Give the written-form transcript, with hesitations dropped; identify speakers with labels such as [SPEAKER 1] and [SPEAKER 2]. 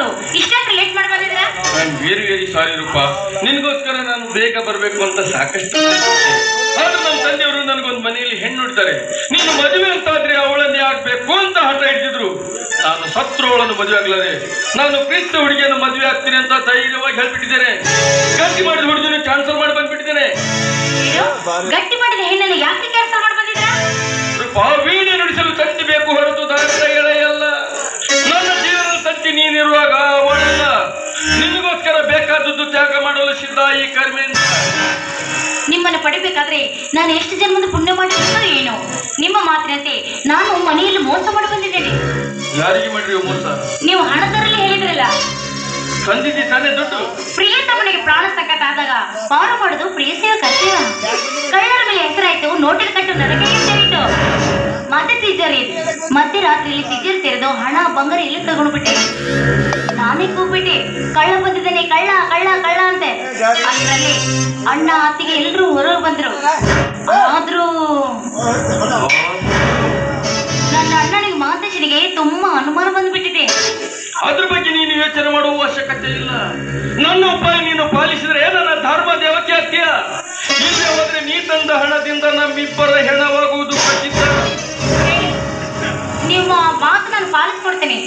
[SPEAKER 1] ಬಂದಿದ್ರು, ಇಷ್ಟೊಂದು ಲೇಟ್ ಮಾಡಿ ಬಂದಿದ್ರ?
[SPEAKER 2] ವೆರಿ ಸಾರಿ ರೂಪ, ನಿನ್ಗೋಸ್ಕರ ನಾನು ಬೇಗ ಬರ್ಬೇಕು ಅಂತ ಸಾಕಷ್ಟು ಆದ್ರೆ ನಮ್ಮ ತಂದೆಯವರು ನನಗೊಂದು ಮನೆಯಲ್ಲಿ ಹೆಣ್ಣು ನೋಡ್ತಾರೆ. ನೀನು ಮದುವೆ ಅಂತಾದ್ರೆ ಅವಳನ್ನೇ ಆಗ್ಬೇಕು ಅಂತ ಹಠ ಹಿಡಿದಿದ್ರು. ನಾನು ಸತ್ರು ಅವಳನ್ನು ಮದುವೆ ಆಗ್ಲಾರೆ. ನಾನು ಪ್ರೀತಿಸಿದ ಹುಡುಗಿಯನ್ನು ಮದುವೆ ಆಗ್ತೀನಿ ಅಂತ ಧೈರ್ಯವಾಗಿ ಹೇಳ್ಬಿಟ್ಟಿದ್ದೇನೆ. ಗಟ್ಟಿ ಮಾಡಿದ ಹುಡುಗಿನ ಕ್ಯಾನ್ಸಲ್ ಮಾಡಿ ಬಂದ್ಬಿಟ್ಟಿದ್ದೇನೆ.
[SPEAKER 1] ಗಟ್ಟಿ ಮಾಡಿದ ಹೆಣ್ಣನ್ನು ಯಾಕೆ ಕ್ಯಾನ್ಸಲ್ ಮಾಡಿ ಬಂದಿದ್ರ?
[SPEAKER 2] ರೂಪಾ, ವೀಣೆ ನುಡಿಸಲು ತಂತಿ ಬೇಕು ಹೊರತು ದಾರದ ಎಳೆಯಲ್ಲ. ನನ್ನ ಜೀವನದ ತಂತಿ ನೀನಿರುವಾಗ ಅವಳಲ್ಲ. ನಿನಗೋಸ್ಕರ ಬೇಕಾದದ್ದು ತ್ಯಾಗ ಮಾಡಲು ಸಿದ್ಧ ಈ ಕರ್ಮೆಯಿಂದ.
[SPEAKER 1] ನಿಮ್ಮನ್ನು ಪಡಿಬೇಕಾದ್ರೆ ನಾನು ಎಷ್ಟು ಜನ್ಮದ ಪುಣ್ಯ ಮಾಡಿದ್ರು ಏನು? ನಿಮ್ಮ ಮಾತಿನಂತೆ ನಾನು ಮನೆಯಲ್ಲಿ ಮೋಸ ಮಾಡಿ ಬಂದಿದ್ದೇನೆ.
[SPEAKER 2] ಯಾರಿಗೆ ಮಾಡಿರಿ ಮೋಸ?
[SPEAKER 1] ನೀವು ಹಣ ತರಲಿ ಹೇಳಿದ್ರಲ್ಲ,
[SPEAKER 2] ತಂದಿದ್ದಿ ತಾನೇ ದುಡ್ಡು.
[SPEAKER 1] ಪ್ರಿಯತಮನಿಗೆ ಪ್ರಾಣ ಸಂಕಟ ಆದಾಗ ಪಾರು ಮಾಡೋದು ಪ್ರಿಯಸೇವ ಕರ್ತವ್ಯ. ಕಳ್ಳರ ಮೇಲೆ ಹೆಸರಾಯ್ತು, ನೋಟಿನ ಕಟ್ಟು ನನಗೆ ಸೇರಿತು. ಮತ್ತೆ ತಿಜೋರಿ, ಮಧ್ಯರಾತ್ರಿಯಲ್ಲಿ ತಿಜೋರಿ ತೆರೆದು ಹಣ ಬಂಗಾರ ಇಲ್ಲಿ ತಗೊಂಡ್ಬಿಟ್ಟೆ. ನಾನೇ ಕೂಗ್ಬಿಟ್ಟೆ, ಕಳ್ಳ ಬಂದಿದ್ದಾನೆ, ಕಳ್ಳ ಕಳ್ಳ ಕಳ್ಳ ಅಂತೆ. ಅದರಲ್ಲಿ ಅಣ್ಣ ಅತ್ತಿಗೆ ಎಲ್ರೂ ಹೊರಗೆ ಬಂದ್ರು. ಆದ್ರೂ ನನ್ನ ಅಣ್ಣನಿಗೆ ಮಾತೇಶನಿಗೆ ತುಂಬಾ ಅನುಮಾನ ಬಂದ್ಬಿಟ್ಟಿದೆ.
[SPEAKER 2] ಅದ್ರ ಬಗ್ಗೆ ನೀನು ಯೋಚನೆ ಮಾಡುವ ಅವಶ್ಯಕತೆ ಇಲ್ಲ. ನನ್ನ ಉಪಾಯ ನೀನು ಪಾಲಿಸಿದ್ರೆ ನನ್ನ ಧರ್ಮ ದೇವಕ್ಕೆ ಆಗ್ತೀಯ. ಇಲ್ಲಿ ಹೋದ್ರೆ ನೀ ತಂದ ಹಣದಿಂದ ನಮ್ಮಿಬ್ಬರ ಹೆಣವಾಗುವುದು ಖಚಿತ.
[SPEAKER 1] ನಿಮ್ಮ ಮಾತು ನಾನು ಪಾಲಿಸ್ಕೊಡ್ತೇನೆ.